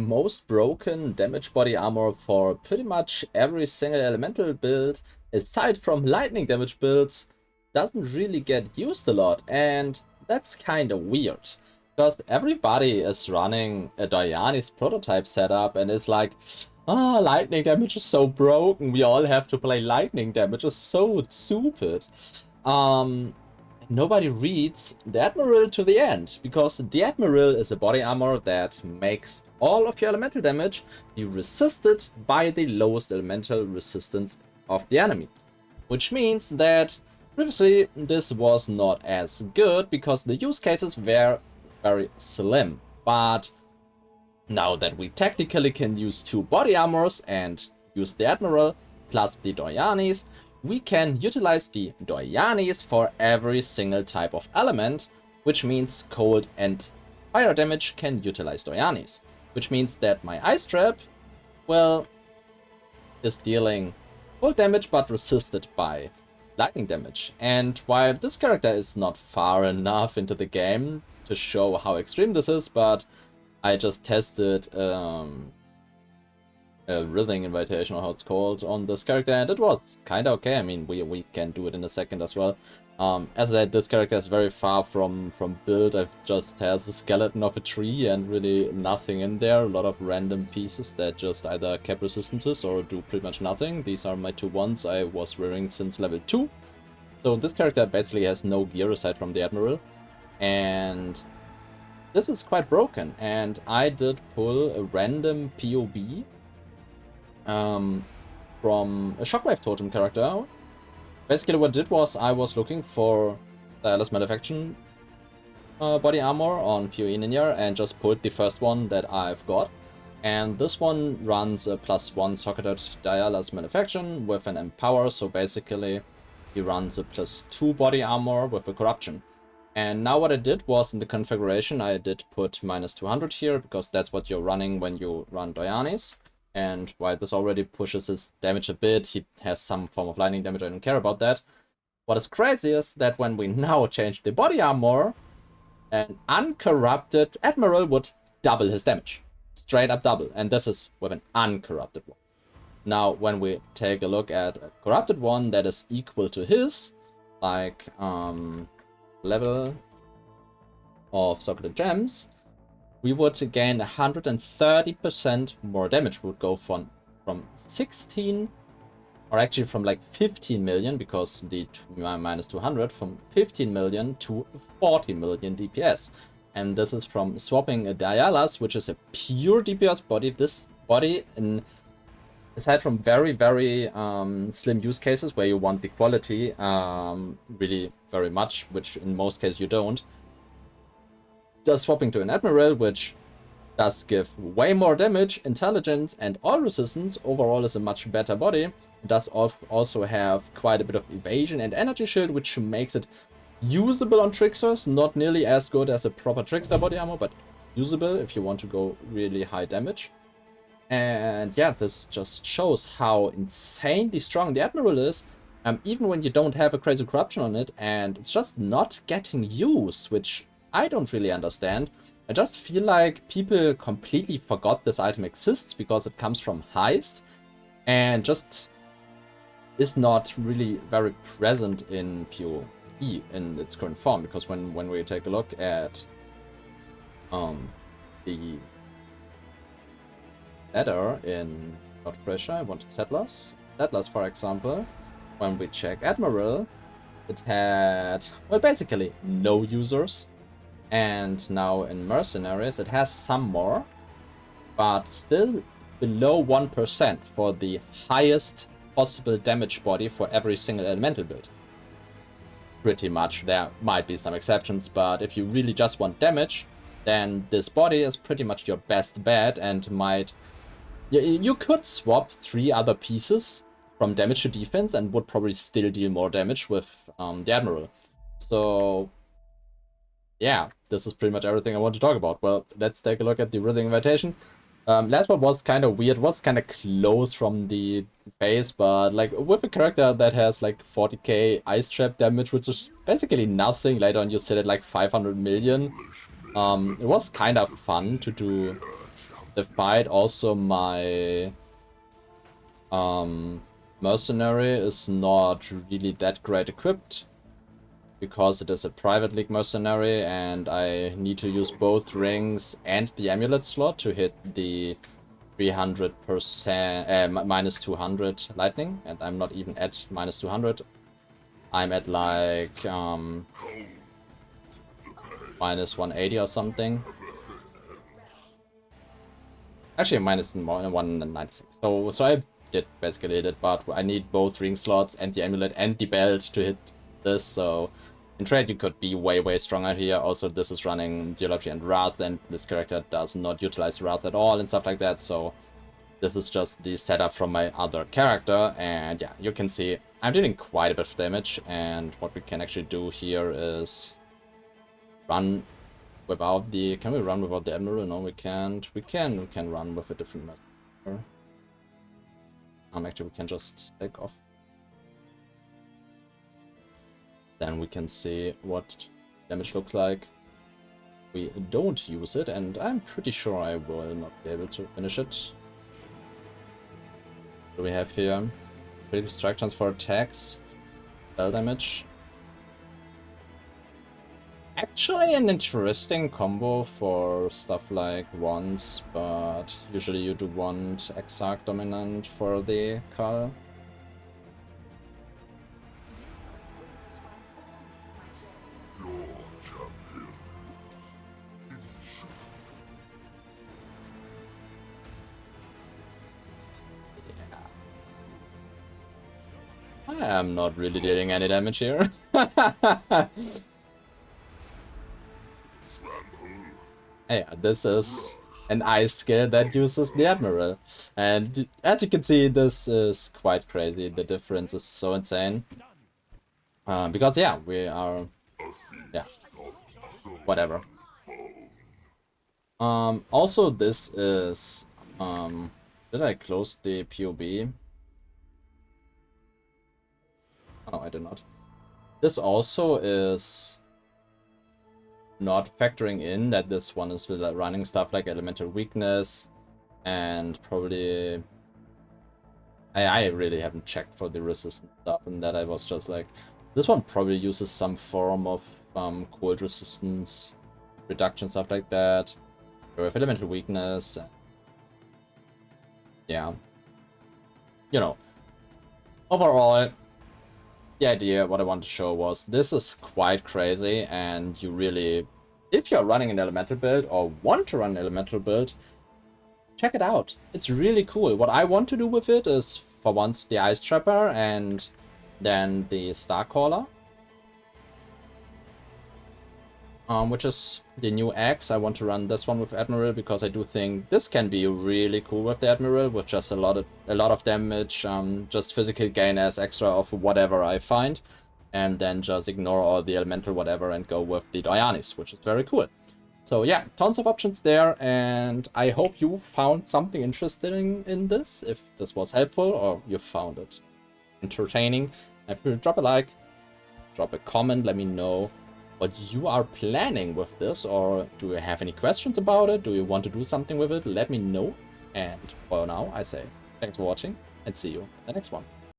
most broken damage body armor for pretty much every single elemental build, aside from lightning damage builds, doesn't really get used a lot, and that's kind of weird. Because everybody is running a doryani's prototype setup and is like, ah, lightning damage is so broken, we all have to play lightning damage, it's so stupid. Nobody reads the Admiral to the end, because the Admiral is a body armor that makes all of your elemental damage be resisted by the lowest elemental resistance of the enemy. Which means that previously this was not as good because the use cases were very slim. But now that we technically can use two body armors and use the Admiral plus the doryanis, we can utilize the doryanis for every single type of element, which means cold and fire damage can utilize doryanis. Which means that my ice trap, well, is dealing cold damage but resisted by lightning damage. And while this character is not far enough into the game to show how extreme this is, but I just tested a Rhythmic invitation, or how it's called, on this character, and it was kind of okay. I mean, we can do it in a second as well. As I said, this character is very far from build. It just has a skeleton of a tree and really nothing in there. A lot of random pieces that just either cap resistances or do pretty much nothing. These are my two ones I was wearing since level 2. So this character basically has no gear aside from the Admiral. And this is quite broken. And I did pull a random PoE from a Shockwave Totem character. Basically what I did was I was looking for Tireless Malefaction body armor on PoE Ninja and just pulled the first one that I've got. And this one runs a +1 socketed Tireless Malefaction with an Empower, so basically he runs a +2 body armor with a Corruption. And now what I did was in the configuration I did put -200 here, because that's what you're running when you run doryanis. And while this already pushes his damage a bit, he has some form of lightning damage, I don't care about that. What is crazy is that when we now change the body armor, an uncorrupted Admiral would double his damage. Straight up double, and this is with an uncorrupted one. Now, when we take a look at a corrupted one that is equal to his, like level of socketed gems, we would gain 130% more damage. We would go from 16, or actually from like 15 million, because the -200, from 15 million to 40 million DPS. And this is from swapping a Dialas, which is a pure DPS body. This body, aside from very, very slim use cases where you want the quality really very much, which in most cases you don't, does swapping to an Admiral, which does give way more damage, intelligence, and all resistance. Overall is a much better body. It does also have quite a bit of evasion and energy shield, which makes it usable on Tricksters. Not nearly as good as a proper Trickster body armor, but usable if you want to go really high damage. And yeah, this just shows how insanely strong the Admiral is, even when you don't have a crazy corruption on it, and it's just not getting used, which I don't really understand. I just feel like people completely forgot this item exists because it comes from Heist and just is not really very present in PoE in its current form. Because when we take a look at the ladder in God Pressure, I wanted Settlers, for example, when we check Admiral, it had, well, basically no users. And now in Mercenaries it has some more, but still below 1% for the highest possible damage body for every single elemental build. Pretty much, there might be some exceptions, but if you really just want damage, then this body is pretty much your best bet, and you could swap 3 other pieces from damage to defense and would probably still deal more damage with the Admiral. So yeah, this is pretty much everything I want to talk about. Well, let's take a look at the Rhythmic invitation. Last one was kind of weird, was kind of close from the base, but like with a character that has like 40k ice trap damage, which is basically nothing. Later on you set it like 500 million. It was kind of fun to do the fight. Also, my mercenary is not really that great equipped, because it is a private league mercenary, and I need to use both rings and the amulet slot to hit the 300% minus 200 lightning, and I'm not even at minus 200. I'm at like minus 180 or something. Actually, minus 196. So I did basically hit it, but I need both ring slots and the amulet and the belt to hit this. So in trade, you could be way stronger here. Also, this is running Geology and Wrath, and this character does not utilize Wrath at all and stuff like that. So this is just the setup from my other character, and yeah, you can see I'm dealing quite a bit of damage. And what we can actually do here is run without the... Can we run without the Admiral? No, we can't. We can run with a different method. Actually, we can just take off. Then we can see what damage looks like. We don't use it, and I'm pretty sure I will not be able to finish it. What do we have here? Critical strike chance for attacks. Spell damage. Actually an interesting combo for stuff like wands, but usually you do want Exile dominant for the Cull. I am not really dealing any damage here. Yeah, this is an ice skill that uses the Admiral. And as you can see, this is quite crazy. The difference is so insane. Because yeah, we are... Yeah. Whatever. Also, this is... Did I close the PoE? Oh, I did not. This also is not factoring in that this one is running stuff like elemental weakness, and probably I really haven't checked for the resistance stuff, and that I was just like, this one probably uses some form of cold resistance reduction, stuff like that, or with elemental weakness. Yeah, you know, overall, the idea, what I wanted to show was, this is quite crazy, and you really, if you're running an elemental build or want to run an elemental build, check it out. It's really cool. What I want to do with it is, for once, the Ice Trapper and then the Starcaller, which is the new axe. I want to run this one with Admiral because I do think this can be really cool with the Admiral, with just a lot of damage, just physical gain as extra of whatever I find, and then just ignore all the elemental whatever and go with the doryanis, which is very cool. So yeah, tons of options there, and I hope you found something interesting in this, if this was helpful or you found it entertaining. If you drop a like, drop a comment, let me know what you are planning with this, or do you have any questions about it? Do you want to do something with it? Let me know. And for now, I say thanks for watching, and see you in the next one.